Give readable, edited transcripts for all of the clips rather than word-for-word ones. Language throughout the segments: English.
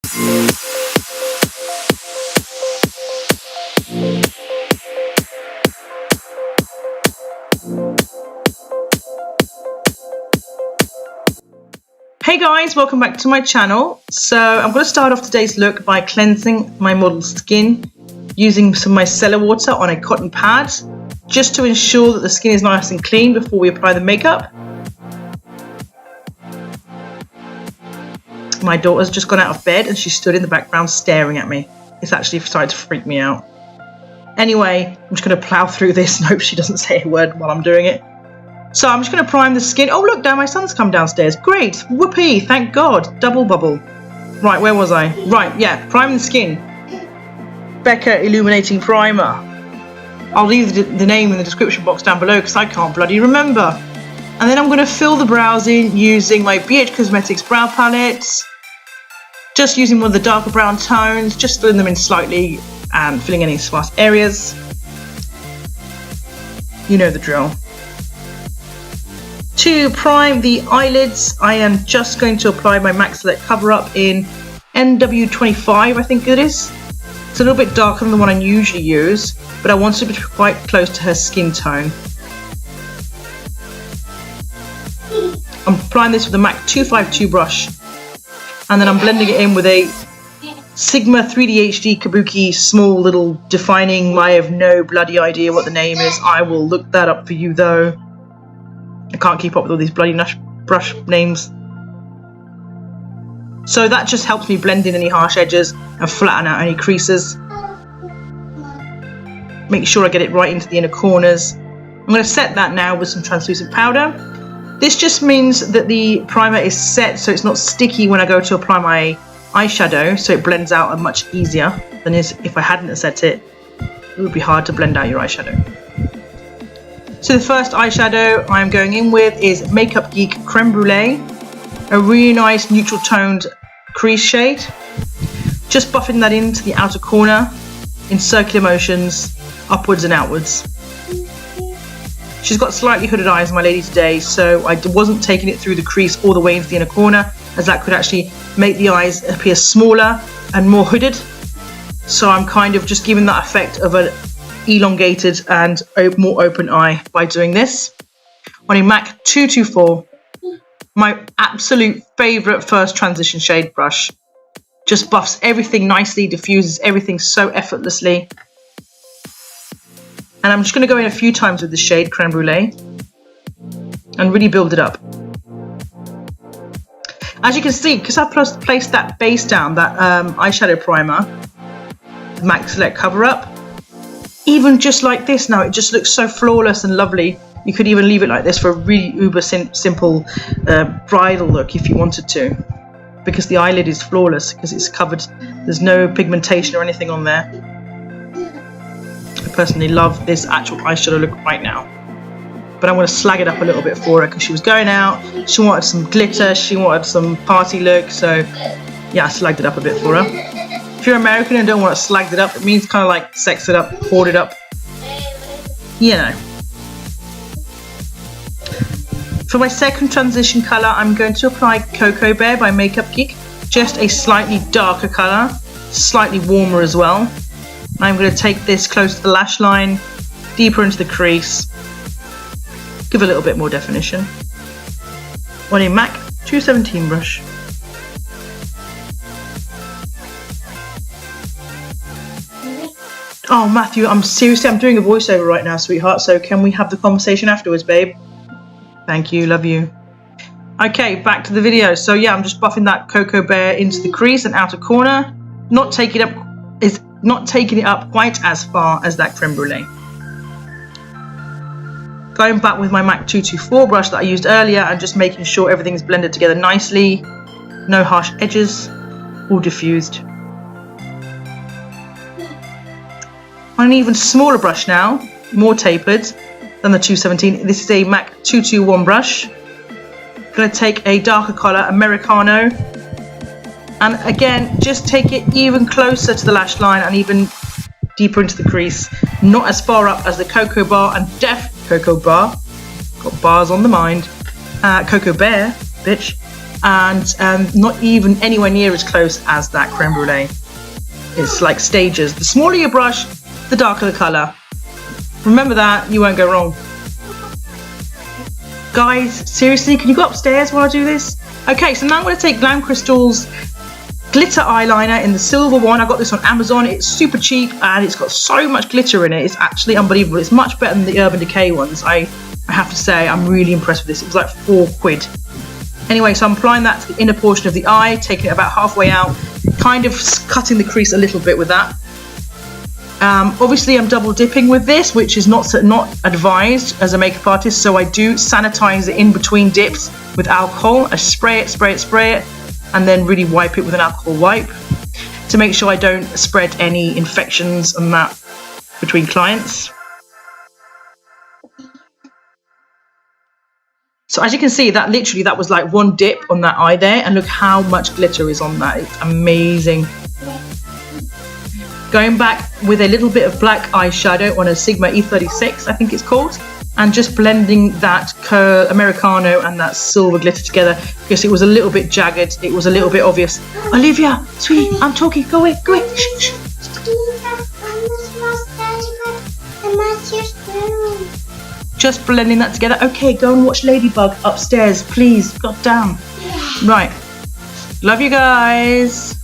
Hey guys, welcome back to my channel. So I'm going to start off today's look by cleansing my model's skin using some micellar water on a cotton pad, just to ensure that the skin is nice and clean before we apply the makeup. My daughter's just gone out of bed and she stood in the background staring at me. It's actually starting to freak me out. Anyway, I'm just going to plow through this and hope she doesn't say a word while I'm doing it. So I'm just going to prime the skin. Oh look, my son's come downstairs. Great, whoopee, thank God. Double bubble. Right, where was I? Right, yeah, prime the skin. Becca Illuminating Primer. I'll leave the name in the description box down below because I can't bloody remember. And then I'm going to fill the brows in using my BH Cosmetics brow palette. Just using one of the darker brown tones, just filling them in slightly and filling any sparse areas. You know the drill. To prime the eyelids, I am just going to apply my MAC Select Cover Up in NW25, I think it is. It's a little bit darker than the one I usually use, but I want it to be quite close to her skin tone. I'm applying this with the MAC 252 brush, and then I'm blending it in with a Sigma 3D HD Kabuki small little defining. I have no bloody idea what the name is. I will look that up for you though. I can't keep up with all these bloody brush names. So that just helps me blend in any harsh edges and flatten out any creases. Make sure I get it right into the inner corners. I'm going to set that now with some translucent powder. This just means that the primer is set so it's not sticky when I go to apply my eyeshadow, so it blends out much easier than if I hadn't set it. It would be hard to blend out your eyeshadow. So the first eyeshadow I'm going in with is makeupgeek Creme Brulee, a really nice neutral toned crease shade. Just buffing that into the outer corner in circular motions, upwards and outwards. She's got slightly hooded eyes, my lady, today, so I wasn't taking it through the crease all the way into the inner corner, as that could actually make the eyes appear smaller and more hooded. So I'm kind of just giving that effect of an elongated and more open eye by doing this on a MAC 224, my absolute favorite first transition shade brush. Just buffs everything nicely, diffuses everything so effortlessly. And I'm just going to go in a few times with the shade Creme Brulee and really build it up. As you can see, because I've placed that base down, that eyeshadow primer, the MAC Select Cover Up, even just like this now, it just looks so flawless and lovely. You could even leave it like this for a really uber simple bridal look if you wanted to, because the eyelid is flawless because it's covered. There's no pigmentation or anything on there. I personally love this actual eyeshadow look right now, but I'm going to slag it up a little bit for her because she was going out, she wanted some glitter, she wanted some party look, so yeah, I slagged it up a bit for her. If you're American and don't want it slagged it up, it means kind of like sex it up, hoard it up, you know. For my second transition colour, I'm going to apply Cocoa Bear by makeupgeek, just a slightly darker colour, slightly warmer as well. I'm going to take this close to the lash line, deeper into the crease, give a little bit more definition on a MAC 217 brush. Oh Matthew, I'm doing a voiceover right now, sweetheart, so can we have the conversation afterwards, babe? Thank you, love you. Okay, back to the video. So yeah, I'm just buffing that Cocoa Bear into the crease and outer corner, not taking it up quite as far as that Creme Brulee. Going back with my MAC 224 brush that I used earlier and just making sure everything's blended together nicely, no harsh edges, all diffused. On an even smaller brush now, more tapered than the 217. This is a MAC 221 brush. I'm going to take a darker colour, Americano, and again, just take it even closer to the lash line and even deeper into the crease. Not as far up as the Cocoa Bar and Cocoa Bar, got bars on the mind. Cocoa Bear, bitch. and not even anywhere near as close as that creme brulee. It's like stages. The smaller your brush, the darker the colour. Remember that, you won't go wrong. Guys, seriously, can you go upstairs while I do this? Okay, so now I'm going to take Glam Crystal's glitter eyeliner in the silver one. I got this on Amazon. It's super cheap and it's got so much glitter in it. It's actually unbelievable. It's much better than the Urban Decay ones. I have to say, I'm really impressed with this. It was like £4. Anyway, so I'm applying that to the inner portion of the eye, taking it about halfway out, kind of cutting the crease a little bit with that. Obviously, I'm double dipping with this, which is not advised as a makeup artist. So I do sanitize it in between dips with alcohol. I spray it, and then really wipe it with an alcohol wipe to make sure I don't spread any infections and that between clients. So as you can see, that was like one dip on that eye there, and look how much glitter is on that. It's amazing. Going back with a little bit of black eyeshadow on a Sigma E36, I think it's called, and just blending that curl Americano and that silver glitter together because it was a little bit jagged. It was a little bit obvious. Olivia, sweetie, I'm talking. Go away, go away. Shh, shh. Just blending that together. Okay, go and watch Ladybug upstairs, please. God damn. Right. Love you guys.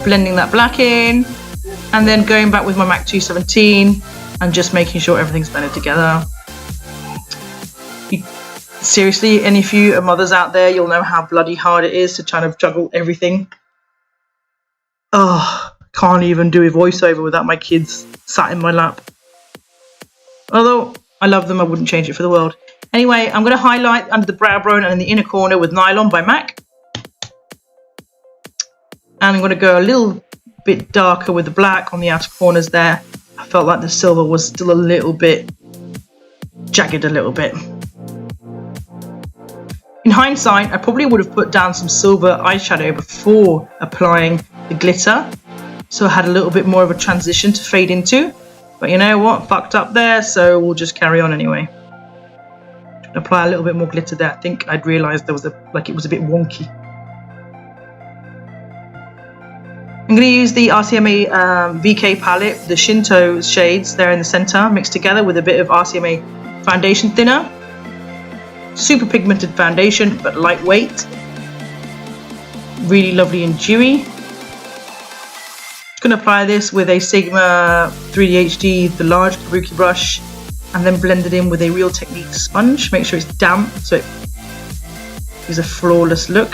Blending that black in, and then going back with my MAC 217 and just making sure everything's blended together. Seriously, any of you are mothers out there, you'll know how bloody hard it is to try to juggle everything. Oh, can't even do a voiceover without my kids sat in my lap. Although I love them, I wouldn't change it for the world. Anyway, I'm going to highlight under the brow bone and in the inner corner with Nylon by MAC. And I'm going to go a little bit darker with the black on the outer corners there. I felt like the silver was still a little bit jagged a little bit. In hindsight, I probably would have put down some silver eyeshadow before applying the glitter, so I had a little bit more of a transition to fade into. But you know what? Fucked up there, so we'll just carry on anyway. Apply a little bit more glitter there. I think I'd realised it was a bit wonky. I'm going to use the RCMA VK palette, the Shinto shades there in the centre, mixed together with a bit of RCMA foundation thinner. Super pigmented foundation, but lightweight. Really lovely and dewy. Just going to apply this with a Sigma 3D HD, the large kabuki brush, and then blend it in with a Real Technique sponge. Make sure it's damp so it gives a flawless look.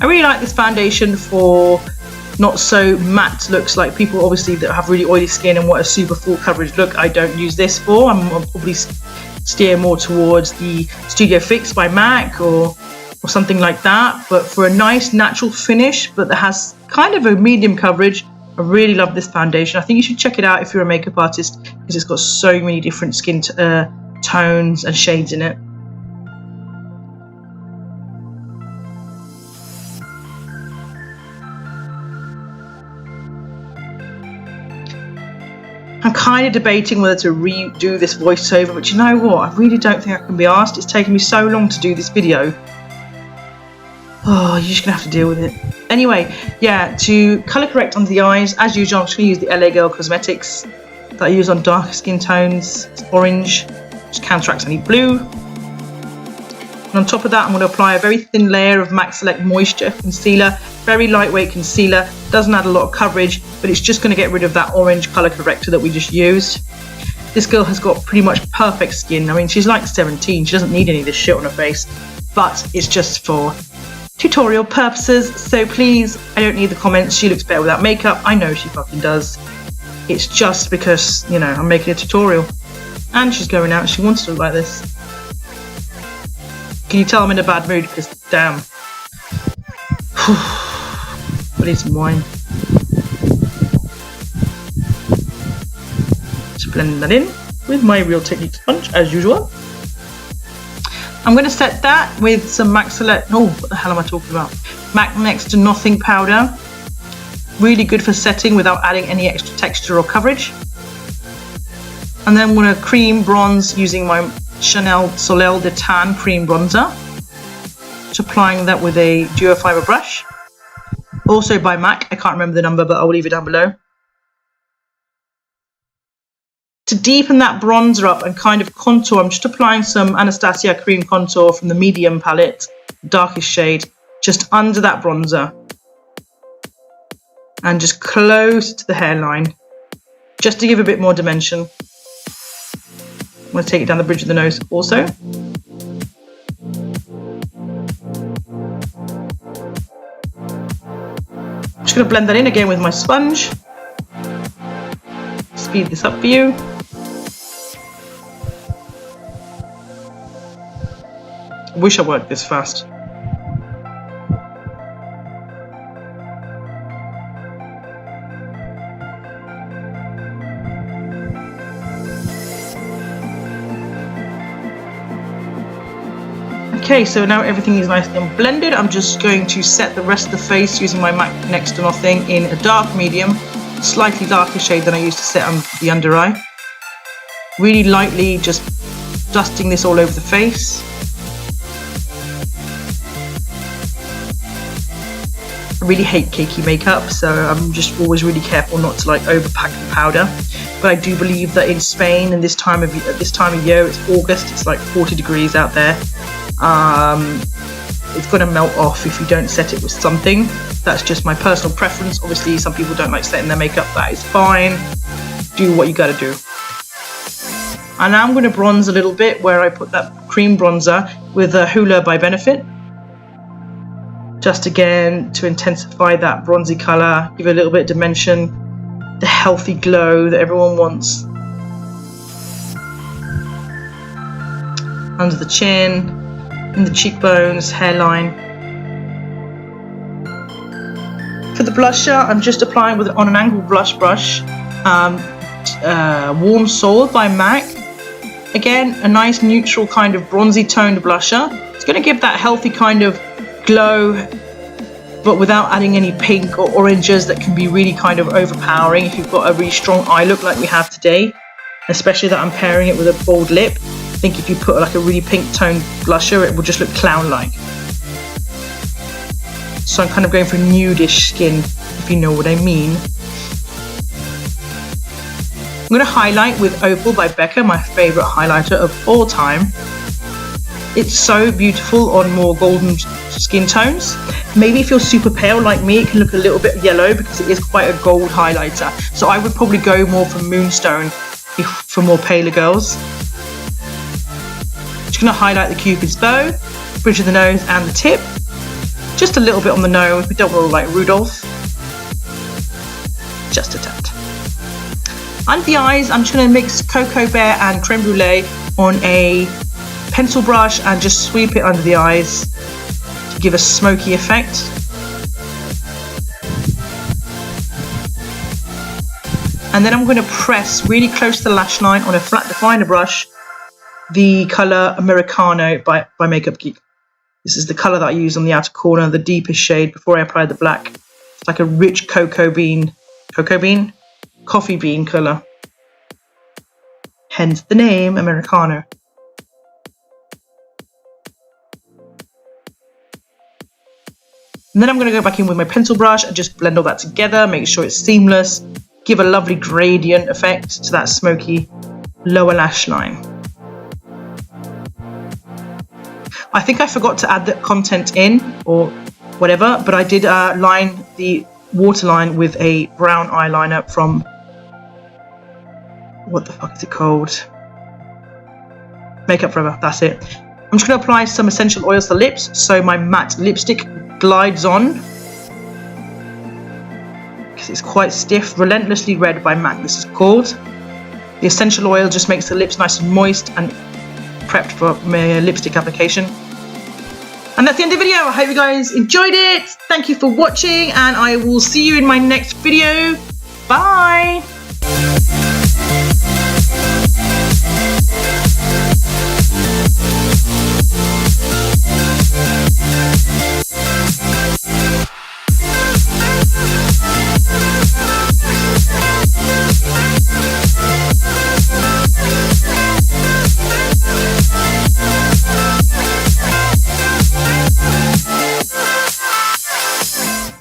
I really like this foundation for not so matte looks, like people obviously that have really oily skin and want a super full coverage look. I don't use this for. I'll probably steer more towards the Studio Fix by MAC or something like that. But for a nice natural finish, but that has kind of a medium coverage, I really love this foundation. I think you should check it out if you're a makeup artist because it's got so many different skin tones and shades in it. I'm kind of debating whether to redo this voiceover, but you know what? I really don't think I can be asked. It's taken me so long to do this video. Oh, you're just going to have to deal with it. Anyway, yeah, to colour correct under the eyes, as usual, I'm just going to use the LA Girl Cosmetics that I use on darker skin tones. It's orange, which counteracts any blue. And on top of that, I'm going to apply a very thin layer of MAC Select Moisture Concealer. Very lightweight concealer, doesn't add a lot of coverage, but it's just going to get rid of that orange colour corrector that we just used. This girl has got pretty much perfect skin. I mean, she's like 17, she doesn't need any of this shit on her face, but it's just for tutorial purposes, so please, I don't need the comments, she looks better without makeup. I know she fucking does. It's just because, you know, I'm making a tutorial. And she's going out, she wants to look like this. Can you tell I'm in a bad mood? Because damn. I need some wine. Just blending that in with my Real Technique sponge as usual. I'm going to set that with some MAC Select. Oh, what the hell am I talking about? MAC Next to Nothing powder. Really good for setting without adding any extra texture or coverage. And then I'm going to cream bronze using my Chanel Soleil de Tan cream bronzer. Just applying that with a duo fiber brush. Also by MAC, I can't remember the number, but I'll leave it down below. To deepen that bronzer up and kind of contour, I'm just applying some Anastasia cream contour from the medium palette, darkest shade, just under that bronzer. And just close to the hairline, just to give a bit more dimension. I'm going to take it down the bridge of the nose also. I'm just going to blend that in again with my sponge. Speed this up for you. I wish I worked this fast. Okay, so now everything is nicely blended. I'm just going to set the rest of the face using my MAC Next to Nothing in a dark medium, slightly darker shade than I used to set on the under eye. Really lightly just dusting this all over the face. I really hate cakey makeup, so I'm just always really careful not to like overpack the powder. But I do believe that in Spain, and at this time of year, it's August, it's like 40 degrees out there. It's going to melt off if you don't set it with something. That's just my personal preference. Obviously, some people don't like setting their makeup. That is fine. Do what you got to do. And now I'm going to bronze a little bit where I put that cream bronzer with a Hoola by Benefit. Just again to intensify that bronzy colour, give it a little bit of dimension, the healthy glow that everyone wants. Under the chin, in the cheekbones, hairline. For the blusher, I'm just applying on an angled blush brush, Warm Soul by MAC. Again, a nice neutral kind of bronzy toned blusher. It's going to give that healthy kind of glow, but without adding any pink or oranges that can be really kind of overpowering if you've got a really strong eye look like we have today, especially that I'm pairing it with a bold lip. I think if you put like a really pink toned blusher, it will just look clown-like. So I'm kind of going for nudish skin, if you know what I mean. I'm going to highlight with Opal by Becca, my favourite highlighter of all time. It's so beautiful on more golden skin tones. Maybe if you're super pale like me, it can look a little bit yellow because it is quite a gold highlighter. So I would probably go more for Moonstone for more paler girls. Just going to highlight the Cupid's bow, bridge of the nose and the tip. Just a little bit on the nose. We don't want to look like Rudolph. Just a tad. Under the eyes, I'm just going to mix Cocoa Bear and Creme Brulee on a pencil brush and just sweep it under the eyes to give a smoky effect. And then I'm going to press really close to the lash line on a flat definer brush the colour Americano by makeupgeek. This is the colour that I use on the outer corner, the deepest shade before I apply the black. It's like a rich coffee bean colour. Hence the name Americano. And then I'm going to go back in with my pencil brush and just blend all that together, make sure it's seamless, give a lovely gradient effect to that smoky lower lash line. I think I forgot to add the content in or whatever, but I did line the waterline with a brown eyeliner from, what the fuck is it called? Makeup Forever, that's it. I'm just going to apply some essential oils to the lips so my matte lipstick glides on. Because it's quite stiff. Relentlessly Red by MAC, this is called. The essential oil just makes the lips nice and moist and prepped for my lipstick application. And that's the end of the video. I hope you guys enjoyed it. Thank you for watching and I will see you in my next video. Bye!